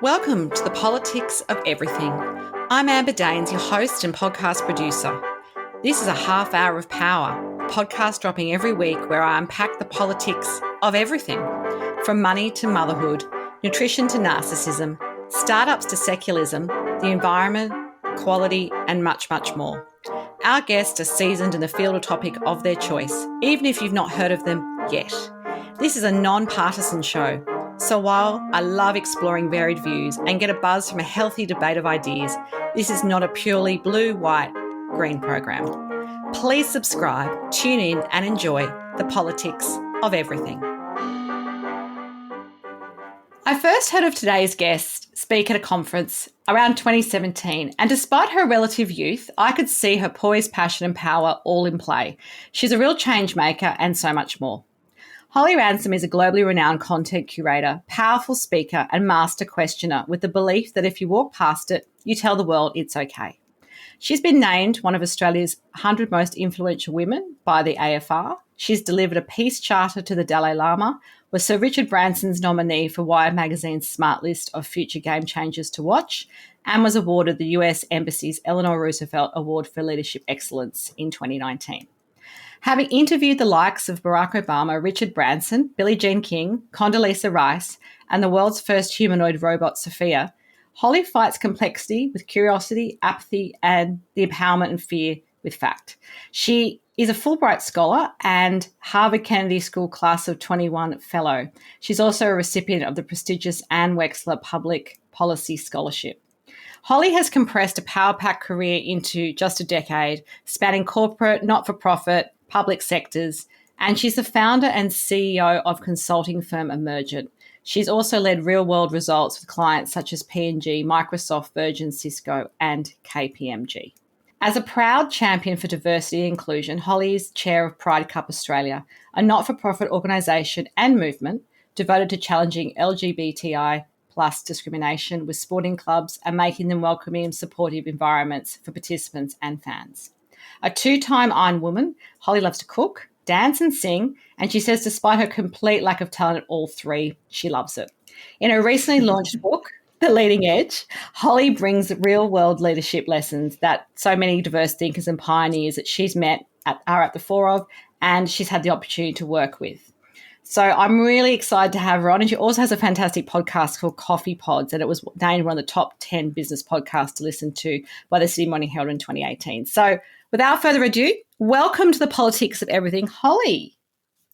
Welcome to the Politics of Everything. I'm Amber Daines, your host and podcast producer. This is a half hour of power, a podcast dropping every week where I unpack the politics of everything, from money to motherhood, nutrition to narcissism, startups to secularism, the environment, quality, and much, much more. Our guests are seasoned in the field or topic of their choice, even if you've not heard of them yet. This is a non-partisan show. So while I love exploring varied views and get a buzz from a healthy debate of ideas, this is not a purely blue, white, green program. Please subscribe, tune in and enjoy the politics of everything. I first heard of today's guest speak at a conference around 2017, and despite her relative youth, I could see her poise, passion and power all in play. She's a real change maker and so much more. Holly Ransom is a globally renowned content curator, powerful speaker and master questioner with the belief that if you walk past it, you tell the world it's okay. She's been named one of Australia's 100 most influential women by the AFR. She's delivered a peace charter to the Dalai Lama, was Sir Richard Branson's nominee for Wired magazine's smart list of future game changers to watch, and was awarded the US Embassy's Eleanor Roosevelt Award for Leadership Excellence in 2019. Having interviewed the likes of Barack Obama, Richard Branson, Billie Jean-King, Condoleezza Rice, and the world's first humanoid robot, Sophia, Holly fights complexity with curiosity, apathy, and the empowerment and fear with fact. She is a Fulbright scholar and Harvard Kennedy School Class of 21 Fellow. She's also a recipient of the prestigious Anne Wexler Public Policy Scholarship. Holly has compressed a power-packed career into just a decade, spanning corporate, not-for-profit, public sectors, and she's the founder and CEO of consulting firm Emergent. She's also led real-world results with clients such as P&G, Microsoft, Virgin, Cisco, and KPMG. As a proud champion for diversity and inclusion, Holly is chair of Pride Cup Australia, a not-for-profit organisation and movement devoted to challenging LGBTI plus discrimination with sporting clubs and making them welcoming and supportive environments for participants and fans. A two-time Iron Woman, Holly loves to cook, dance and sing, and she says despite her complete lack of talent at all three, she loves it. In her recently launched book, The Leading Edge, Holly brings real-world leadership lessons that so many diverse thinkers and pioneers that she's met are at the fore of, and she's had the opportunity to work with. So I'm really excited to have her on. And she also has a fantastic podcast called Coffee Pods, and it was named one of the top 10 business podcasts to listen to by the Sydney Morning Herald in 2018. So without further ado, welcome to the Politics of Everything, Holly.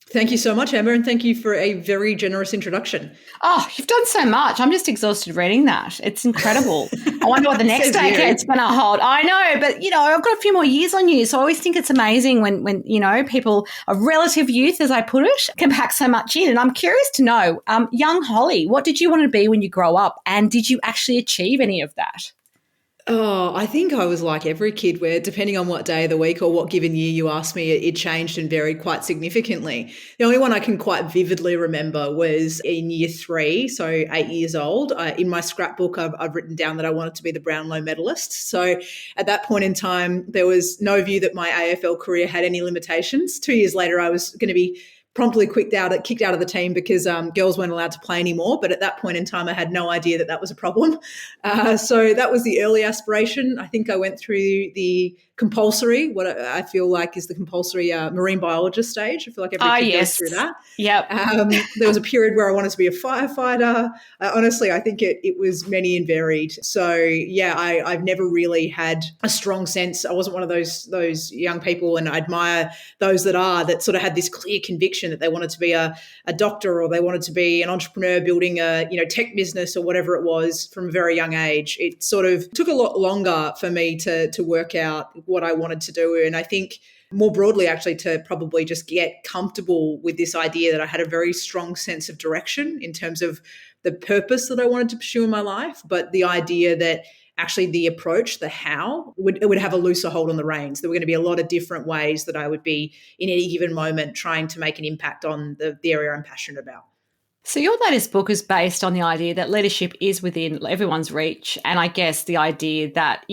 Thank you so much, Amber, and thank you for a very generous introduction. Oh, you've done so much. I'm just exhausted reading that. It's incredible. I wonder what the next decade's going to hold. I know, but, I've got a few more years on you, so I always think it's amazing when people of relative youth, as I put it, can pack so much in. And I'm curious to know, young Holly, what did you want to be when you grow up, and did you actually achieve any of that? Oh, I think I was like every kid where depending on what day of the week or what given year you asked me, it changed and varied quite significantly. The only one I can quite vividly remember was in year 3, so 8 years old. In my scrapbook, I've written down that I wanted to be the Brownlow medalist. So at that point in time, there was no view that my AFL career had any limitations. 2 years later, I was going to be promptly kicked out of the team because girls weren't allowed to play anymore. But at that point in time, I had no idea that was a problem. So that was the early aspiration. I think I went through the compulsory, what I feel like is the compulsory marine biologist stage. I feel like every kid goes through that. Yep. There was a period where I wanted to be a firefighter. Honestly, I think it was many and varied. So yeah, I've never really had a strong sense. I wasn't one of those young people, and I admire those that sort of had this clear conviction that they wanted to be a doctor or they wanted to be an entrepreneur building a tech business or whatever it was from a very young age. It sort of took a lot longer for me to work out what I wanted to do. And I think more broadly, actually, to probably just get comfortable with this idea that I had a very strong sense of direction in terms of the purpose that I wanted to pursue in my life, but the idea that actually the approach, the how, would have a looser hold on the reins. There were going to be a lot of different ways that I would be in any given moment trying to make an impact on the area I'm passionate about. So your latest book is based on the idea that leadership is within everyone's reach. And I guess the idea that,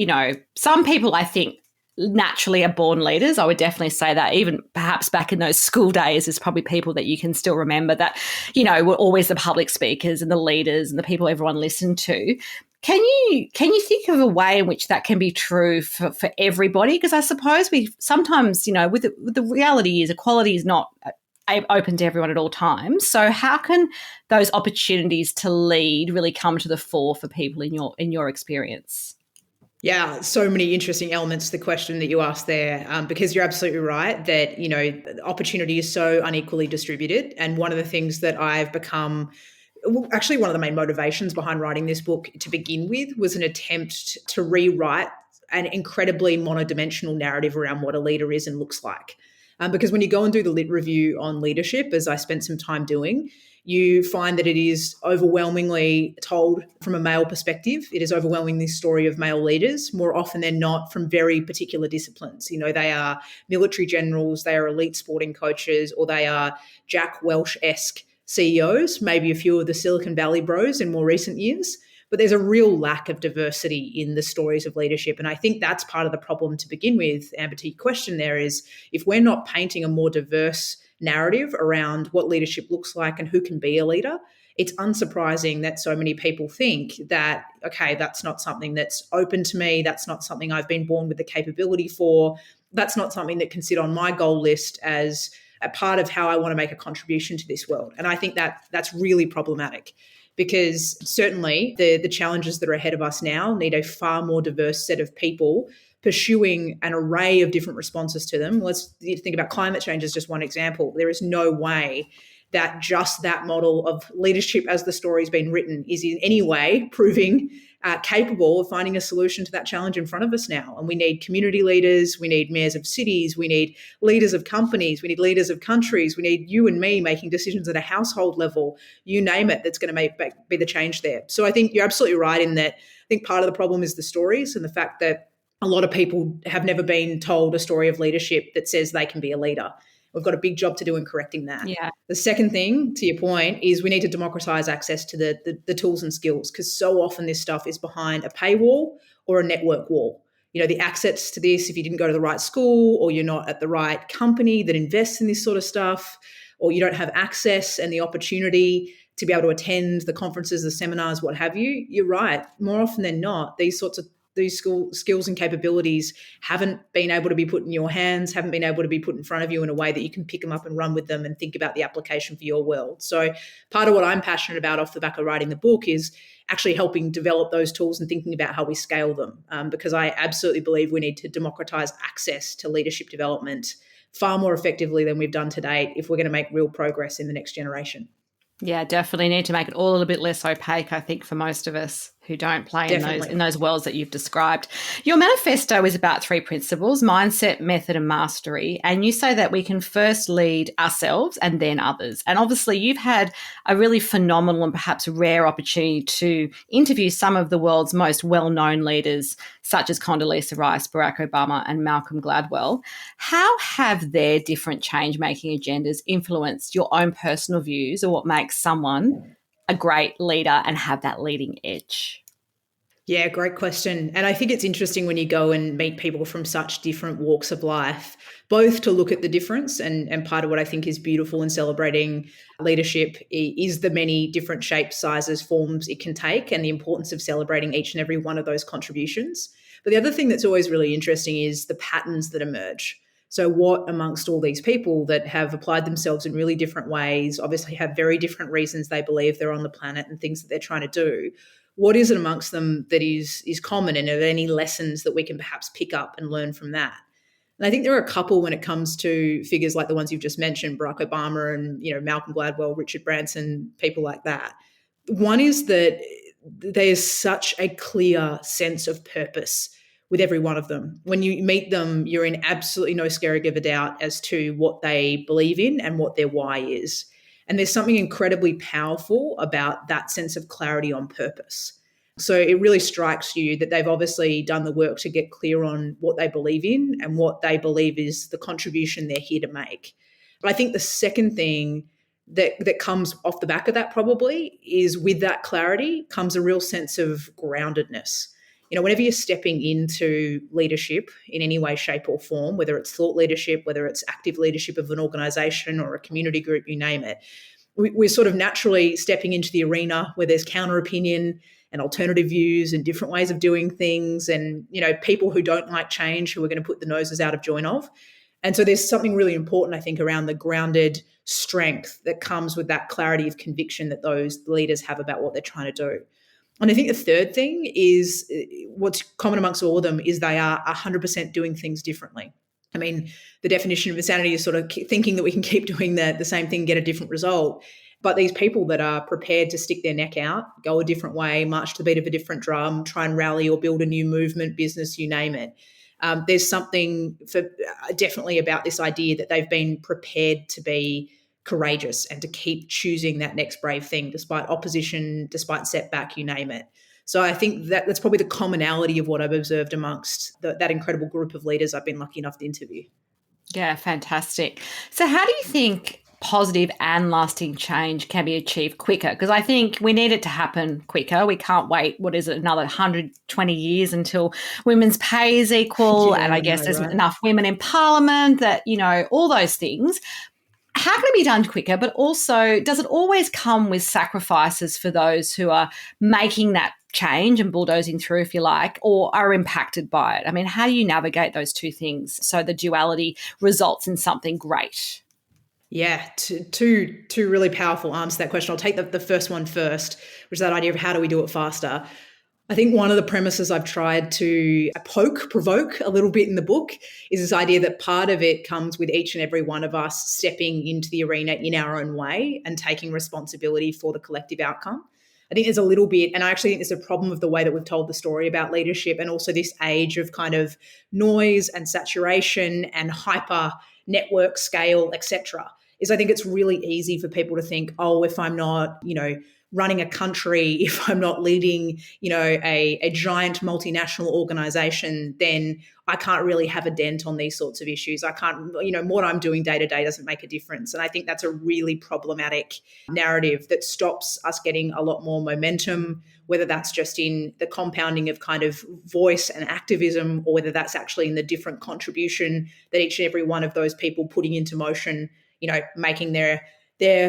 some people, I think, naturally are born leaders. I would definitely say that. Even perhaps back in those school days, there's probably people that you can still remember that, were always the public speakers and the leaders and the people everyone listened to. Can you think of a way in which that can be true for everybody? Because I suppose we sometimes, with the reality is equality is not open to everyone at all times. So how can those opportunities to lead really come to the fore for people in your experience? Yeah, so many interesting elements to the question that you asked there, because you're absolutely right that, opportunity is so unequally distributed. And one of the things that I've become, actually one of the main motivations behind writing this book to begin with, was an attempt to rewrite an incredibly monodimensional narrative around what a leader is and looks like. Because when you go and do the lit review on leadership, as I spent some time doing, you find that it is overwhelmingly told from a male perspective. It is overwhelmingly the story of male leaders, more often than not from very particular disciplines. They are military generals, they are elite sporting coaches, or they are Jack Welch-esque CEOs, maybe a few of the Silicon Valley bros in more recent years. But there's a real lack of diversity in the stories of leadership. And I think that's part of the problem to begin with. Amber, to your question there is, if we're not painting a more diverse narrative around what leadership looks like and who can be a leader, it's unsurprising that so many people think that, okay, that's not something that's open to me. That's not something I've been born with the capability for. That's not something that can sit on my goal list as a part of how I want to make a contribution to this world. And I think that that's really problematic, because certainly the challenges that are ahead of us now need a far more diverse set of people pursuing an array of different responses to them. Let's think about climate change as just one example. There is no way that just that model of leadership as the story's been written is in any way proving capable of finding a solution to that challenge in front of us now. And we need community leaders, we need mayors of cities, we need leaders of companies, we need leaders of countries, we need you and me making decisions at a household level, you name it, that's going to be the change there. So I think you're absolutely right in that. I think part of the problem is the stories and the fact that a lot of people have never been told a story of leadership that says they can be a leader. We've got a big job to do in correcting that. Yeah. The second thing, to your point, is we need to democratize access to the tools and skills, because so often this stuff is behind a paywall or a network wall. The access to this, if you didn't go to the right school, or you're not at the right company that invests in this sort of stuff, or you don't have access and the opportunity to be able to attend the conferences, the seminars, what have you, you're right. More often than not, these skills and capabilities haven't been able to be put in your hands, haven't been able to be put in front of you in a way that you can pick them up and run with them and think about the application for your world. So part of what I'm passionate about off the back of writing the book is actually helping develop those tools and thinking about how we scale them, because I absolutely believe we need to democratize access to leadership development far more effectively than we've done to date if we're going to make real progress in the next generation. Yeah, definitely need to make it all a little bit less opaque, I think, for most of us who don't play in those worlds that you've described. Your manifesto is about 3 principles: mindset, method, and mastery. And you say that we can first lead ourselves and then others. And obviously you've had a really phenomenal and perhaps rare opportunity to interview some of the world's most well-known leaders, such as Condoleezza Rice, Barack Obama, and Malcolm Gladwell. How have their different change-making agendas influenced your own personal views or what makes someone a great leader and have that leading edge? Yeah, great question. And I think it's interesting when you go and meet people from such different walks of life, both to look at the difference. And part of what I think is beautiful in celebrating leadership is the many different shapes, sizes, forms it can take, and the importance of celebrating each and every one of those contributions. But the other thing that's always really interesting is the patterns that emerge. So what amongst all these people that have applied themselves in really different ways, obviously have very different reasons they believe they're on the planet and things that they're trying to do, what is it amongst them that is common, and are there any lessons that we can perhaps pick up and learn from that? And I think there are a couple when it comes to figures like the ones you've just mentioned, Barack Obama and Malcolm Gladwell, Richard Branson, people like that. One is that there's such a clear sense of purpose with every one of them. When you meet them, you're in absolutely no scary give a doubt as to what they believe in and what their why is. And there's something incredibly powerful about that sense of clarity on purpose. So it really strikes you that they've obviously done the work to get clear on what they believe in and what they believe is the contribution they're here to make. But I think the second thing that comes off the back of that probably is, with that clarity comes a real sense of groundedness. whenever you're stepping into leadership in any way, shape or form, whether it's thought leadership, whether it's active leadership of an organization or a community group, you name it, we're sort of naturally stepping into the arena where there's counter opinion and alternative views and different ways of doing things and, people who don't like change, who are going to put the noses out of joint of. And so there's something really important, I think, around the grounded strength that comes with that clarity of conviction that those leaders have about what they're trying to do. And I think the third thing is what's common amongst all of them is they are 100% doing things differently. I mean, the definition of insanity is sort of thinking that we can keep doing the same thing, get a different result. But these people that are prepared to stick their neck out, go a different way, march to the beat of a different drum, try and rally or build a new movement, business, you name it. There's something definitely about this idea that they've been prepared to be courageous and to keep choosing that next brave thing despite opposition, despite setback, you name it. So I think that's probably the commonality of what I've observed amongst that incredible group of leaders I've been lucky enough to interview. Yeah, fantastic. So how do you think positive and lasting change can be achieved quicker? Because I think we need it to happen quicker. We can't wait, another 120 years until women's pay is equal. Yeah, and I guess there's right. enough women in parliament that, all those things. How can it be done quicker? But also, does it always come with sacrifices for those who are making that change and bulldozing through, if you like, or are impacted by it? I mean, how do you navigate those two things so the duality results in something great? Yeah, two really powerful arms to that question. I'll take the first one first, which is that idea of how do we do it faster. I think one of the premises I've tried to provoke a little bit in the book is this idea that part of it comes with each and every one of us stepping into the arena in our own way and taking responsibility for the collective outcome. I think there's a little bit, and I actually think there's a problem with the way that we've told the story about leadership and also this age of kind of noise and saturation and hyper network scale, etc. Is I think it's really easy for people to think, oh, if I'm not, running a country, if I'm not leading, a giant multinational organization, then I can't really have a dent on these sorts of issues. I can't, what I'm doing day to day doesn't make a difference. And I think that's a really problematic narrative that stops us getting a lot more momentum, whether that's just in the compounding of kind of voice and activism, or whether that's actually in the different contribution that each and every one of those people putting into motion, making their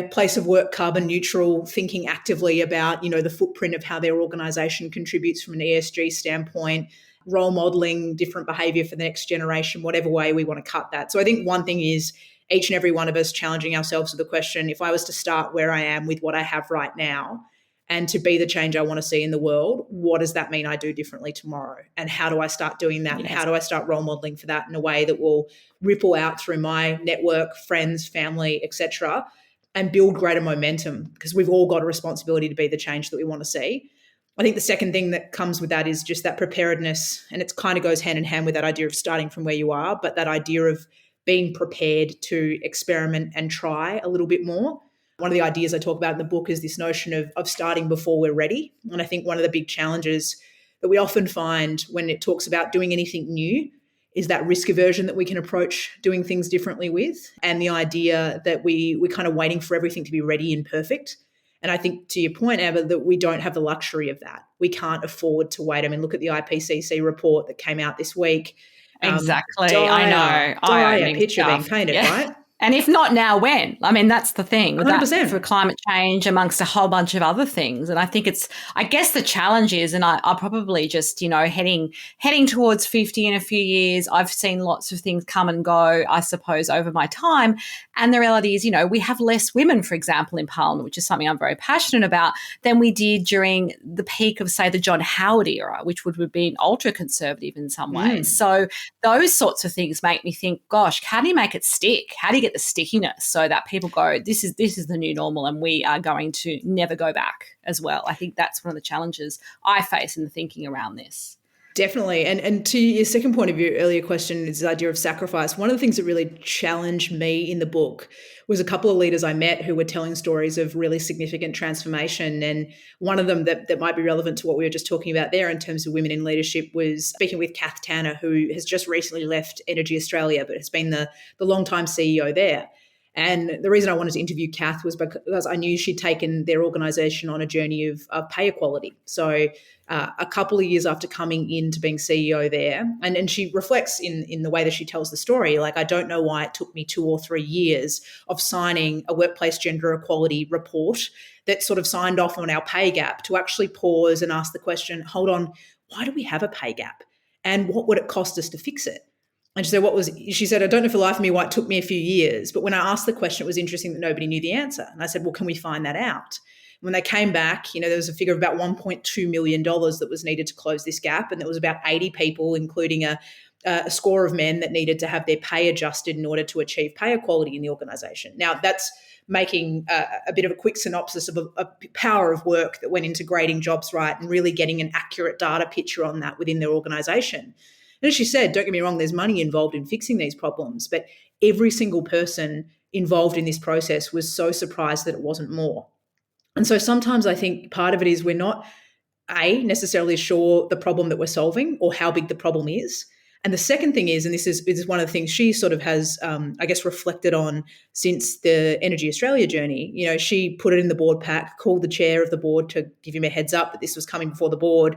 place of work carbon neutral, thinking actively about, the footprint of how their organisation contributes from an ESG standpoint, role modelling different behaviour for the next generation, whatever way we want to cut that. So I think one thing is each and every one of us challenging ourselves with the question, if I was to start where I am with what I have right now and to be the change I want to see in the world, what does that mean I do differently tomorrow? And how do I start doing that? Yes. And how do I start role modelling for that in a way that will ripple out through my network, friends, family, etc., and build greater momentum, because we've all got a responsibility to be the change that we want to see. I think the second thing that comes with that is just that preparedness, and it kind of goes hand in hand with that idea of starting from where you are, but that idea of being prepared to experiment and try a little bit more. One of the ideas I talk about in the book is this notion of starting before we're ready. And I think one of the big challenges that we often find when it talks about doing anything new is that risk aversion that we can approach doing things differently with, and the idea that we're kind of waiting for everything to be ready and perfect. And I think, to your point, Amber, that we don't have the luxury of that. We can't afford to wait. I mean, look at the IPCC report that came out this week. Exactly. I know. Dire picture being painted, right? And if not now, when? I mean, that's the thing with 100%. that for climate change amongst a whole bunch of other things. And I think I guess the challenge is, and I'll probably just, heading towards 50 in a few years. I've seen lots of things come and go, I suppose, over my time. And the reality is, we have less women, for example, in Parliament, which is something I'm very passionate about, than we did during the peak of, say, the John Howard era, which would have been ultra-conservative in some ways. So those sorts of things make me think, gosh, how do you make it stick? How do you get the stickiness so that people go, this is the new normal and we are going to never go back as well? I think that's one of the challenges I face in the thinking around this. Definitely. And to your second point of your earlier question is the idea of sacrifice. One of the things that really challenged me in the book was a couple of leaders I met who were telling stories of really significant transformation. And one of them that might be relevant to what we were just talking about there in terms of women in leadership was speaking with Kath Tanner, who has just recently left Energy Australia, but has been the longtime CEO there. And the reason I wanted to interview Kath was because I knew she'd taken their organisation on a journey of pay equality. So a couple of years after coming into being CEO there, and she reflects in the way that she tells the story, like, I don't know why it took me 2 or 3 years of signing a workplace gender equality report that sort of signed off on our pay gap to actually pause and ask the question, hold on, why do we have a pay gap? And what would it cost us to fix it? And she said, I don't know for the life of me why it took me a few years. But when I asked the question, it was interesting that nobody knew the answer. And I said, well, can we find that out? When they came back, there was a figure of about $1.2 million that was needed to close this gap. And there was about 80 people, including a score of men, that needed to have their pay adjusted in order to achieve pay equality in the organisation. Now, that's making a bit of a quick synopsis of a power of work that went into grading jobs right and really getting an accurate data picture on that within their organisation. And as she said, don't get me wrong, there's money involved in fixing these problems, but every single person involved in this process was so surprised that it wasn't more. And so sometimes I think part of it is we're not, necessarily sure the problem that we're solving or how big the problem is. And the second thing is, and this is one of the things she sort of has, reflected on since the Energy Australia journey, she put it in the board pack, called the chair of the board to give him a heads up that this was coming before the board.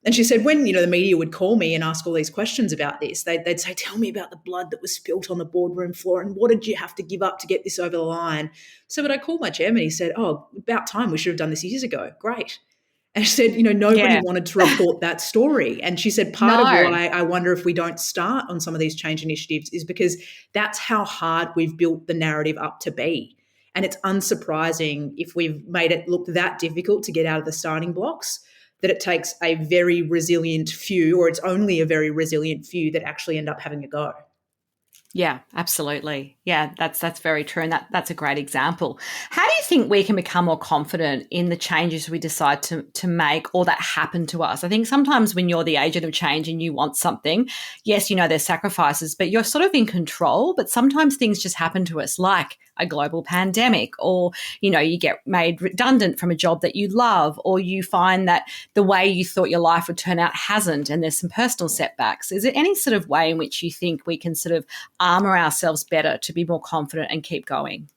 And she said when, the media would call me and ask all these questions about this, they'd say, tell me about the blood that was spilt on the boardroom floor and what did you have to give up to get this over the line? So when I called my chairman, he said, oh, about time, we should have done this years ago. Great. And she said, nobody wanted to report that story. And she said part of why I wonder if we don't start on some of these change initiatives is because that's how hard we've built the narrative up to be. And it's unsurprising if we've made it look that difficult to get out of the starting blocks, that it takes a very resilient few, or it's only a very resilient few that actually end up having a go. Yeah, absolutely. Yeah, that's very true. And that's a great example. How do you think we can become more confident in the changes we decide to make or that happen to us? I think sometimes when you're the agent of change and you want something, yes, there's sacrifices, but you're sort of in control. But sometimes things just happen to us, like a global pandemic, or, you get made redundant from a job that you love, or you find that the way you thought your life would turn out hasn't, and there's some personal setbacks. Is there any sort of way in which you think we can sort of armor ourselves better to be more confident and keep going?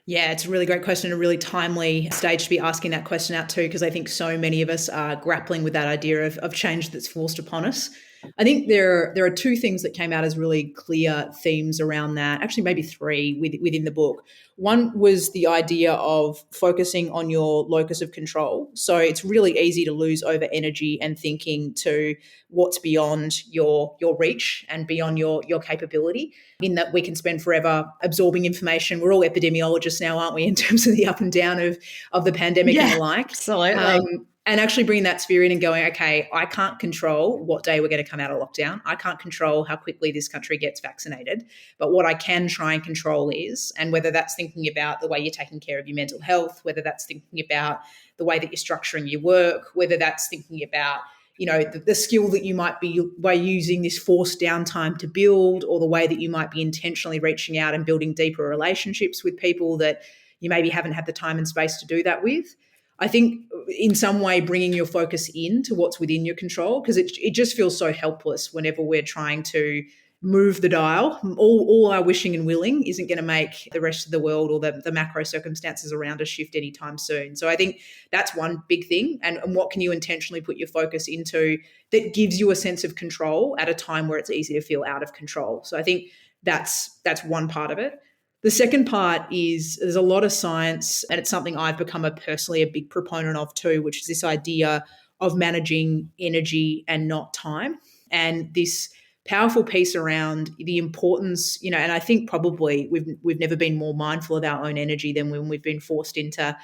Yeah, it's a really great question, a really timely stage to be asking that question out too, because I think so many of us are grappling with that idea of change that's forced upon us. I think there are two things that came out as really clear themes around that, actually maybe three within the book. One was the idea of focusing on your locus of control. So it's really easy to lose over energy and thinking to what's beyond your reach and beyond your capability, in that we can spend forever absorbing information. We're all epidemiologists now, aren't we, in terms of the up and down of the pandemic and the like. Absolutely. And actually bringing that sphere in and going, okay, I can't control what day we're going to come out of lockdown. I can't control how quickly this country gets vaccinated. But what I can try and control is, and whether that's thinking about the way you're taking care of your mental health, whether that's thinking about the way that you're structuring your work, whether that's thinking about, the skill that you might be by using this forced downtime to build, or the way that you might be intentionally reaching out and building deeper relationships with people that you maybe haven't had the time and space to do that with. I think in some way bringing your focus in to what's within your control, because it just feels so helpless whenever we're trying to move the dial. All our wishing and willing isn't going to make the rest of the world or the macro circumstances around us shift anytime soon. So I think that's one big thing. And what can you intentionally put your focus into that gives you a sense of control at a time where it's easy to feel out of control? So I think that's one part of it. The second part is there's a lot of science, and it's something I've become personally a big proponent of too, which is this idea of managing energy and not time. And this powerful piece around the importance, and I think probably we've never been more mindful of our own energy than when we've been forced into,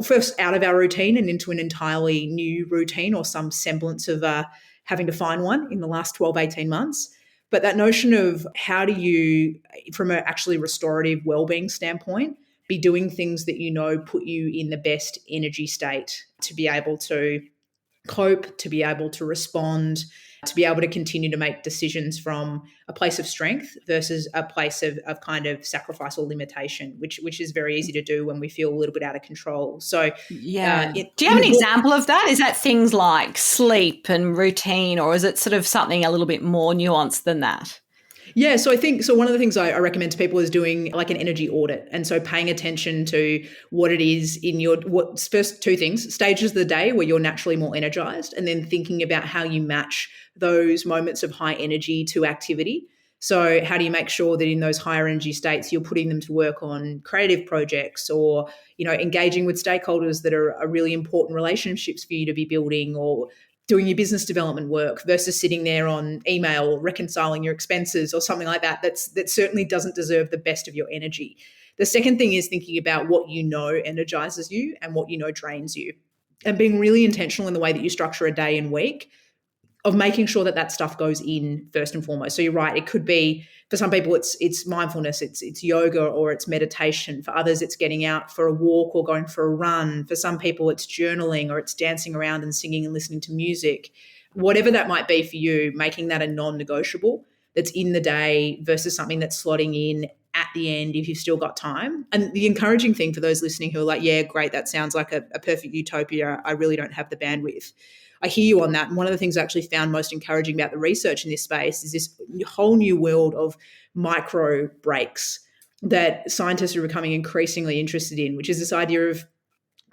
first out of our routine and into an entirely new routine or some semblance of having to find one in the last 12, 18 months. But that notion of how do you, from an actually restorative wellbeing standpoint, be doing things that put you in the best energy state to be able to cope, to be able to respond, to be able to continue to make decisions from a place of strength versus a place of kind of sacrifice or limitation, which is very easy to do when we feel a little bit out of control. So do you have an example of that? Is that things like sleep and routine, or is it sort of something a little bit more nuanced than that? Yeah, so I think one of the things I recommend to people is doing like an energy audit. And so paying attention to what it is in your first two things, stages of the day where you're naturally more energized, and then thinking about how you match those moments of high energy to activity. So how do you make sure that in those higher energy states you're putting them to work on creative projects, or engaging with stakeholders that are really important relationships for you to be building, or doing your business development work, versus sitting there on email or reconciling your expenses or something like that. That certainly doesn't deserve the best of your energy. The second thing is thinking about what energizes you and what drains you, and being really intentional in the way that you structure a day and week, of making sure that stuff goes in first and foremost. So you're right. It could be, for some people, it's mindfulness, it's yoga, or it's meditation. For others, it's getting out for a walk or going for a run. For some people, it's journaling, or it's dancing around and singing and listening to music. Whatever that might be for you, making that a non-negotiable that's in the day versus something that's slotting in at the end if you've still got time. And the encouraging thing for those listening who are like, yeah, great, that sounds like a perfect utopia, I really don't have the bandwidth. I hear you on that. And one of the things I actually found most encouraging about the research in this space is this whole new world of micro breaks that scientists are becoming increasingly interested in, which is this idea of,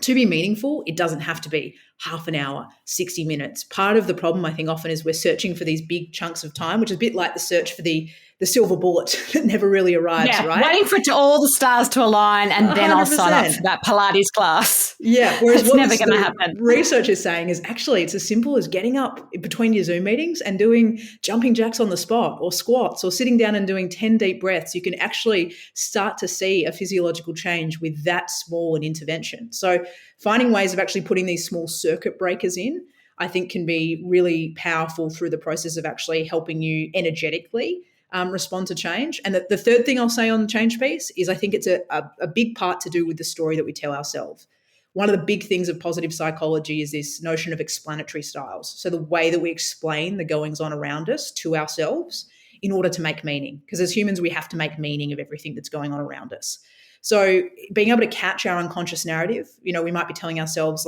to be meaningful, it doesn't have to be half an hour, 60 minutes. Part of the problem, I think, often is we're searching for these big chunks of time, which is a bit like the search for the silver bullet that never really arrives, Yeah, right? waiting for all the stars to align, and then I'll sign up for that Pilates class. Yeah, whereas it's never going to happen. Research is saying is actually it's as simple as getting up between your Zoom meetings and doing jumping jacks on the spot, or squats, or sitting down and doing 10 deep breaths. You can actually start to see a physiological change with that small an intervention. So finding ways of actually putting these small circuit breakers in, I think, can be really powerful through the process of actually helping you energetically respond to change. And the third thing I'll say on the change piece is I think it's a big part to do with the story that we tell ourselves. One of the big things of positive psychology is this notion of explanatory styles. So the way that we explain the goings on around us to ourselves in order to make meaning. Because as humans, we have to make meaning of everything that's going on around us. So being able to catch our unconscious narrative, we might be telling ourselves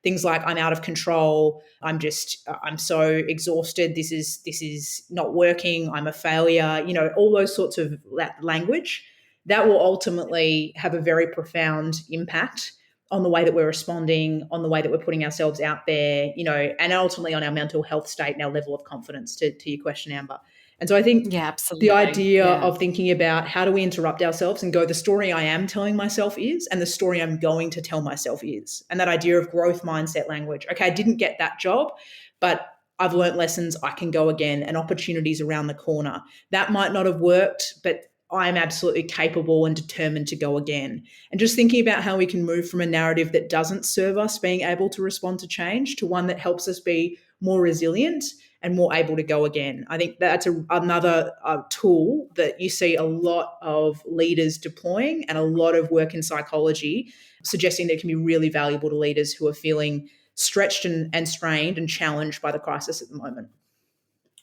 things like, I'm out of control, I'm so exhausted, this is not working, I'm a failure, all those sorts of language that will ultimately have a very profound impact on the way that we're responding, on the way that we're putting ourselves out there, and ultimately on our mental health state and our level of confidence, to your question, Amber. And so I think the idea of thinking about how do we interrupt ourselves and go, the story I am telling myself is, and the story I'm going to tell myself is. And that idea of growth mindset language. Okay, I didn't get that job, but I've learnt lessons, I can go again, and opportunities around the corner. That might not have worked, but I'm absolutely capable and determined to go again. And just thinking about how we can move from a narrative that doesn't serve us being able to respond to change to one that helps us be more resilient and more able to go again. I think that's another tool that you see a lot of leaders deploying, and a lot of work in psychology suggesting that it can be really valuable to leaders who are feeling stretched and strained and challenged by the crisis at the moment.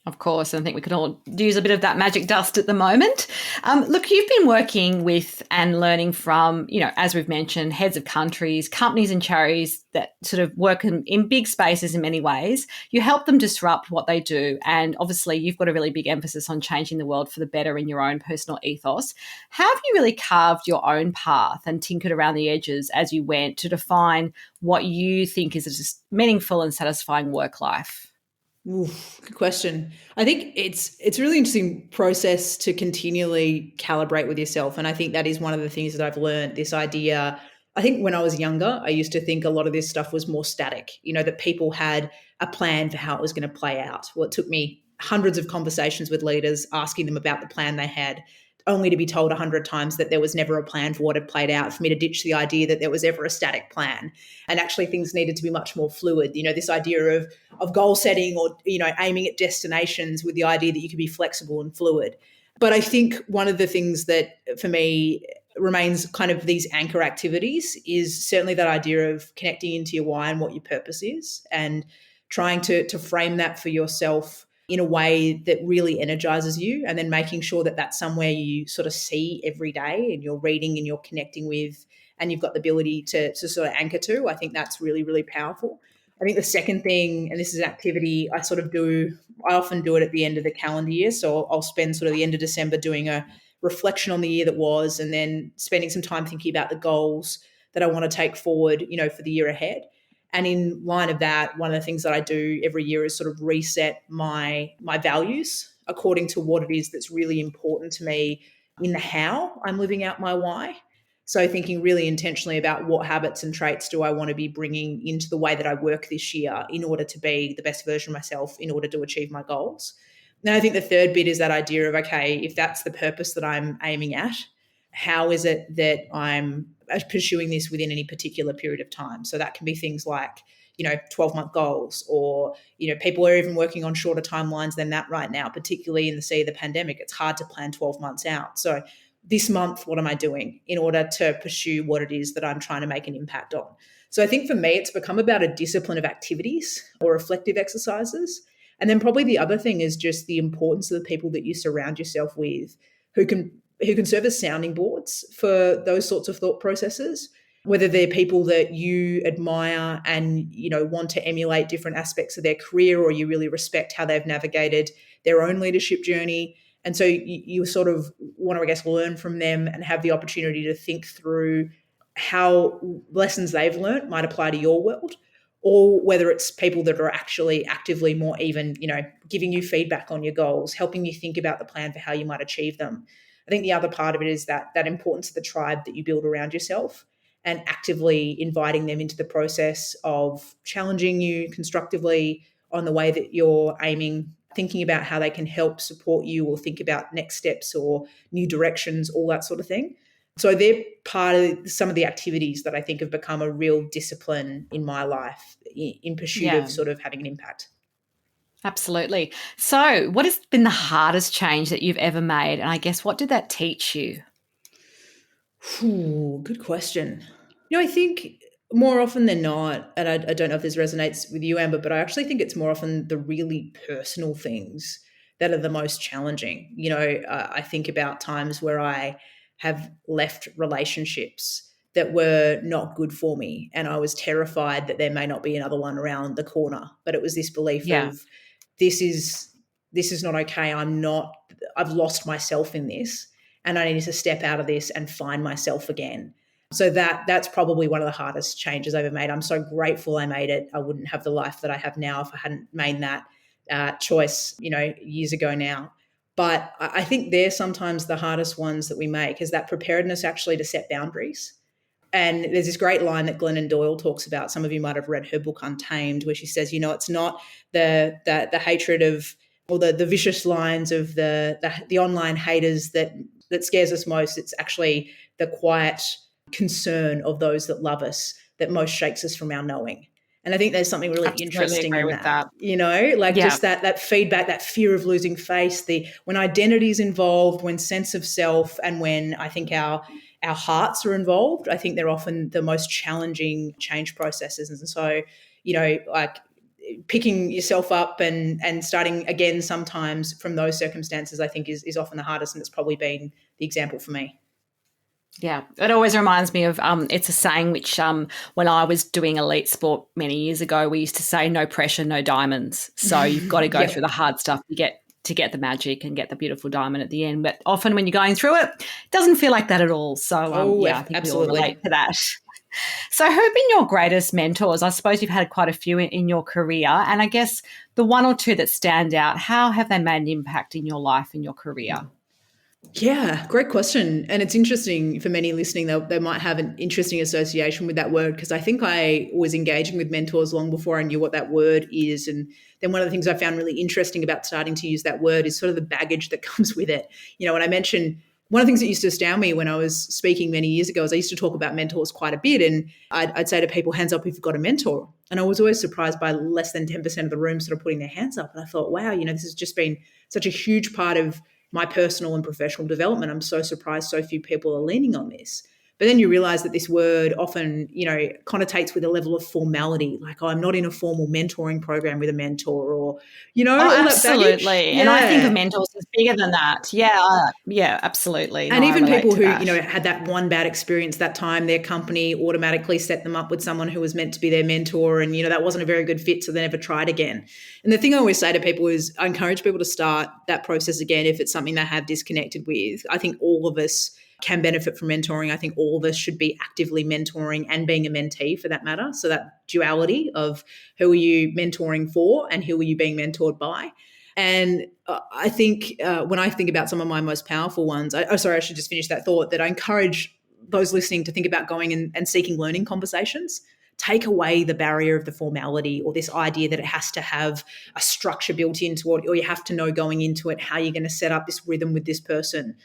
Of course, and I think we could all use a bit of that magic dust at the moment. Look, you've been working with and learning from, as we've mentioned, heads of countries, companies and charities that sort of work in big spaces in many ways. You help them disrupt what they do, and obviously you've got a really big emphasis on changing the world for the better in your own personal ethos. How have you really carved your own path and tinkered around the edges as you went to define what you think is a meaningful and satisfying work life? Ooh, good question. I think it's a really interesting process to continually calibrate with yourself. And I think that is one of the things that I've learned, this idea. I think when I was younger, I used to think a lot of this stuff was more static, that people had a plan for how it was going to play out. Well, it took me hundreds of conversations with leaders asking them about the plan they had, only to be told 100 times that there was never a plan for what had played out, for me to ditch the idea that there was ever a static plan. And actually things needed to be much more fluid. This idea of goal setting, or, aiming at destinations with the idea that you could be flexible and fluid. But I think one of the things that for me remains kind of these anchor activities is certainly that idea of connecting into your why and what your purpose is, and trying to frame that for yourself in a way that really energizes you, and then making sure that that's somewhere you sort of see every day and you're reading and you're connecting with, and you've got the ability to sort of anchor to. I think that's really, really powerful. I think the second thing, and this is an activity I sort of do, I often do it at the end of the calendar year. So I'll spend sort of the end of December doing a reflection on the year that was, and then spending some time thinking about the goals that I want to take forward, for the year ahead. And in line of that, one of the things that I do every year is sort of reset my values according to what it is that's really important to me in the how I'm living out my why. So thinking really intentionally about what habits and traits do I want to be bringing into the way that I work this year in order to be the best version of myself, in order to achieve my goals. Now, I think the third bit is that idea of, okay, if that's the purpose that I'm aiming at, how is it that I'm pursuing this within any particular period of time? So that can be things like, 12-month goals, or, people are even working on shorter timelines than that right now, particularly in the sea of the pandemic. It's hard to plan 12 months out. So this month, what am I doing in order to pursue what it is that I'm trying to make an impact on? So I think for me, it's become about a discipline of activities or reflective exercises. And then probably the other thing is just the importance of the people that you surround yourself with who can serve as sounding boards for those sorts of thought processes, whether they're people that you admire and, want to emulate different aspects of their career, or you really respect how they've navigated their own leadership journey. And so you sort of want to, I guess, learn from them and have the opportunity to think through how lessons they've learned might apply to your world, or whether it's people that are actually actively more even, giving you feedback on your goals, helping you think about the plan for how you might achieve them. I think the other part of it is that importance of the tribe that you build around yourself, and actively inviting them into the process of challenging you constructively on the way that you're aiming, thinking about how they can help support you, or think about next steps or new directions, all that sort of thing. So they're part of some of the activities that I think have become a real discipline in my life in pursuit of sort of having an impact. Absolutely. So what has been the hardest change that you've ever made? And I guess, what did that teach you? Good question. I think more often than not, and I don't know if this resonates with you, Amber, but I actually think it's more often the really personal things that are the most challenging. I think about times where I have left relationships that were not good for me, and I was terrified that there may not be another one around the corner. But it was this belief of this is not okay. I've lost myself in this, and I need to step out of this and find myself again. So that's probably one of the hardest changes I've ever made. I'm so grateful I made it. I wouldn't have the life that I have now if I hadn't made that choice, years ago now. But I think they're sometimes the hardest ones that we make, is that preparedness actually to set boundaries. And there's this great line that Glennon Doyle talks about. Some of you might have read her book Untamed, where she says, it's not the hatred of, or the vicious lines of the online haters that scares us most. It's actually the quiet concern of those that love us that most shakes us from our knowing. And I think there's something really interesting in that. Just that feedback, that fear of losing face, when identity is involved, when sense of self, and when I think our hearts are involved, I think they're often the most challenging change processes. And so, picking yourself up and starting again sometimes from those circumstances, I think is often the hardest, and it's probably been the example for me. Yeah, it always reminds me of it's a saying which when I was doing elite sport many years ago, we used to say, no pressure, no diamonds. So you've got to go through the hard stuff to get the magic and get the beautiful diamond at the end. But often when you're going through it, it doesn't feel like that at all. So I think absolutely. we all relate to that. So who have been your greatest mentors? I suppose you've had quite a few in your career, and I guess the one or two that stand out, how have they made an impact in your life and your career? Yeah, great question. And it's interesting for many listening, they might have an interesting association with that word, because I think I was engaging with mentors long before I knew what that word is. And then one of the things I found really interesting about starting to use that word is sort of the baggage that comes with it. When I mentioned, one of the things that used to astound me when I was speaking many years ago is I used to talk about mentors quite a bit, and I'd say to people, hands up if you've got a mentor. And I was always surprised by less than 10% of the room sort of putting their hands up. And I thought, wow, this has just been such a huge part of my personal and professional development. I'm so surprised so few people are leaning on this. But then you realize that this word often, connotates with a level of formality, like, oh, I'm not in a formal mentoring program with a mentor, or, Oh, all that baggage. absolutely. And I think of Yeah. mentors as bigger than that. Yeah, yeah, absolutely. No, And I even relate people to who, that. had that one bad experience that time, their company automatically set them up with someone who was meant to be their mentor. And, that wasn't a very good fit. So they never tried again. And the thing I always say to people is I encourage people to start that process again if it's something they have disconnected with. I think all of us can benefit from mentoring. I think all of us should be actively mentoring and being a mentee for that matter. So that duality of who are you mentoring for and who are you being mentored by? And I think when I think about some of my most powerful ones, I should just finish that thought, that I encourage those listening to think about going and seeking learning conversations. Take away the barrier of the formality or this idea that it has to have a structure built into it, or you have to know going into it how you're going to set up this rhythm with this person.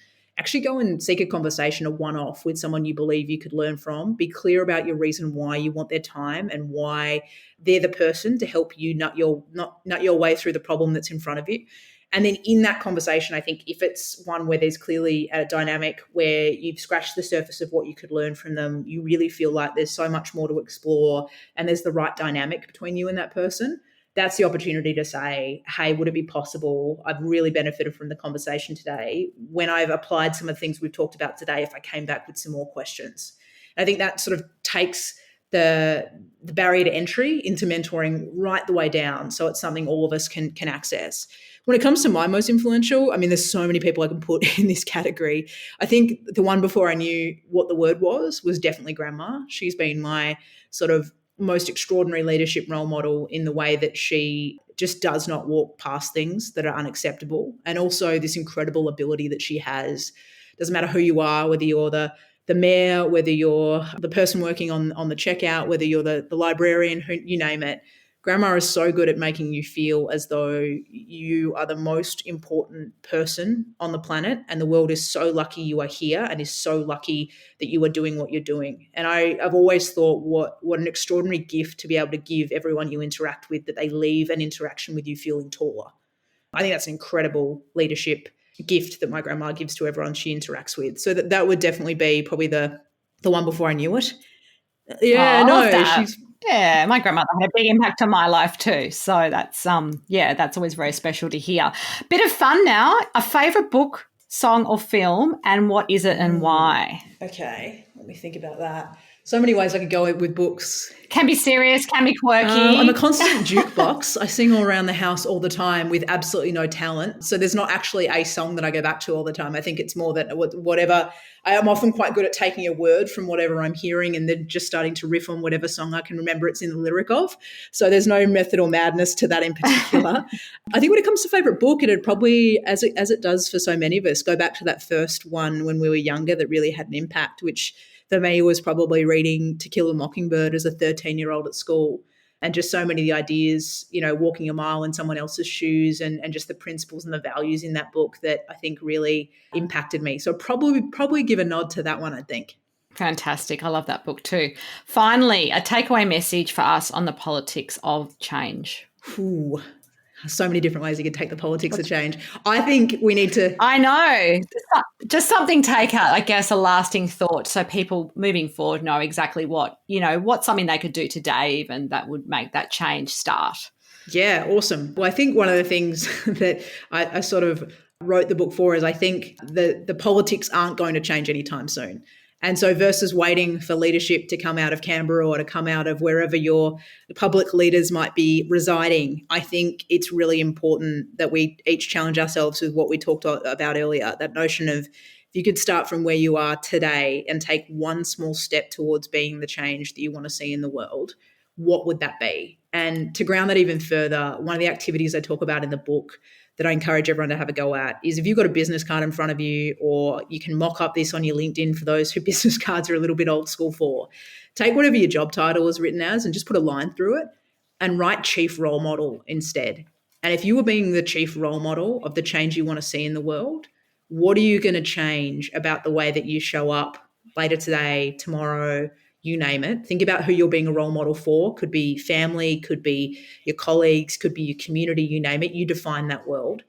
Actually go and seek a conversation, a one-off with someone you believe you could learn from. Be clear about your reason why you want their time and why they're the person to help you nut your way through the problem that's in front of you. And then in that conversation, I think if it's one where there's clearly a dynamic where you've scratched the surface of what you could learn from them, you really feel like there's so much more to explore and there's the right dynamic between you and that person, that's the opportunity to say, hey, would it be possible? I've really benefited from the conversation today. When I've applied some of the things we've talked about today, if I came back with some more questions. And I think that sort of takes the barrier to entry into mentoring right the way down. So it's something all of us can access. When it comes to my most influential, I mean, there's so many people I can put in this category. I think the one before I knew what the word was definitely Grandma. She's been my sort of most extraordinary leadership role model in the way that she just does not walk past things that are unacceptable. And also this incredible ability that she has. Doesn't matter who you are, whether you're the mayor, whether you're the person working on the checkout, whether you're the librarian, who you name it. Grandma is so good at making you feel as though you are the most important person on the planet, and the world is so lucky you are here and is so lucky that you are doing what you're doing. And I've always thought what an extraordinary gift to be able to give everyone you interact with, that they leave an interaction with you feeling taller. I think that's an incredible leadership gift that my grandma gives to everyone she interacts with. So that would definitely be probably the one before I knew it. Oh, Yeah, I love no, that. Yeah, my grandmother had a big impact on my life too. So that's that's always very special to hear. Bit of fun now. A favourite book, song or film, and what is it and why? Okay, let me think about that. So many ways I could go with books. Can be serious, can be quirky. I'm a constant jukebox. I sing all around the house all the time with absolutely no talent. So there's not actually a song that I go back to all the time. I think it's more that whatever, I am often quite good at taking a word from whatever I'm hearing and then just starting to riff on whatever song I can remember it's in the lyric of. So there's no method or madness to that in particular. I think when it comes to favourite book, it'd probably, as it does for so many of us, go back to that first one when we were younger that really had an impact, which for me was probably reading To Kill a Mockingbird as a 13-year-old at school. And just so many of the ideas, walking a mile in someone else's shoes and just the principles and the values in that book that I think really impacted me. So probably give a nod to that one, I think. Fantastic. I love that book too. Finally, a takeaway message for us on the politics of change. Ooh. So many different ways you can take the politics of change. I think we need to... I know. Just something take out, I guess, a lasting thought so people moving forward know exactly what's something they could do today even that would make that change start. Yeah, awesome. Well, I think one of the things that I sort of wrote the book for is I think the politics aren't going to change anytime soon. And so versus waiting for leadership to come out of Canberra or to come out of wherever your public leaders might be residing, I think it's really important that we each challenge ourselves with what we talked about earlier, that notion of if you could start from where you are today and take one small step towards being the change that you want to see in the world, what would that be? And to ground that even further, one of the activities I talk about in the book that I encourage everyone to have a go at is if you've got a business card in front of you, or you can mock up this on your LinkedIn for those who business cards are a little bit old school for, take whatever your job title is written as and just put a line through it and write chief role model instead. And if you were being the chief role model of the change you want to see in the world, what are you going to change about the way that you show up later today, tomorrow, you name it? Think about who you're being a role model for. Could be family, could be your colleagues, could be your community, you name it. You define that world.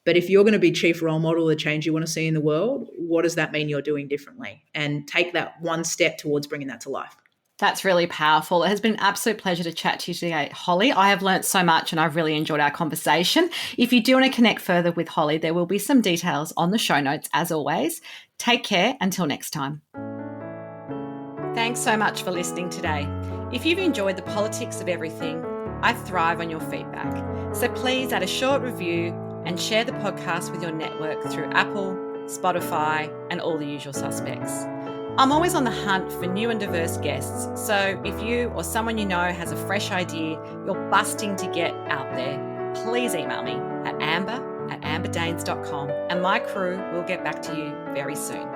But if you're going to be chief role model of the change you want to see in the world, what does that mean you're doing differently? And take that one step towards bringing that to life. That's really powerful. It has been an absolute pleasure to chat to you today, Holly. I have learnt so much and I've really enjoyed our conversation. If you do want to connect further with Holly, there will be some details on the show notes as always. Take care until next time. Thanks so much for listening today. If you've enjoyed the politics of everything, I thrive on your feedback. So please add a short review and share the podcast with your network through Apple, Spotify, and all the usual suspects. I'm always on the hunt for new and diverse guests, so if you or someone you know has a fresh idea you're busting to get out there, please email me at amber@amberdanes.com and my crew will get back to you very soon.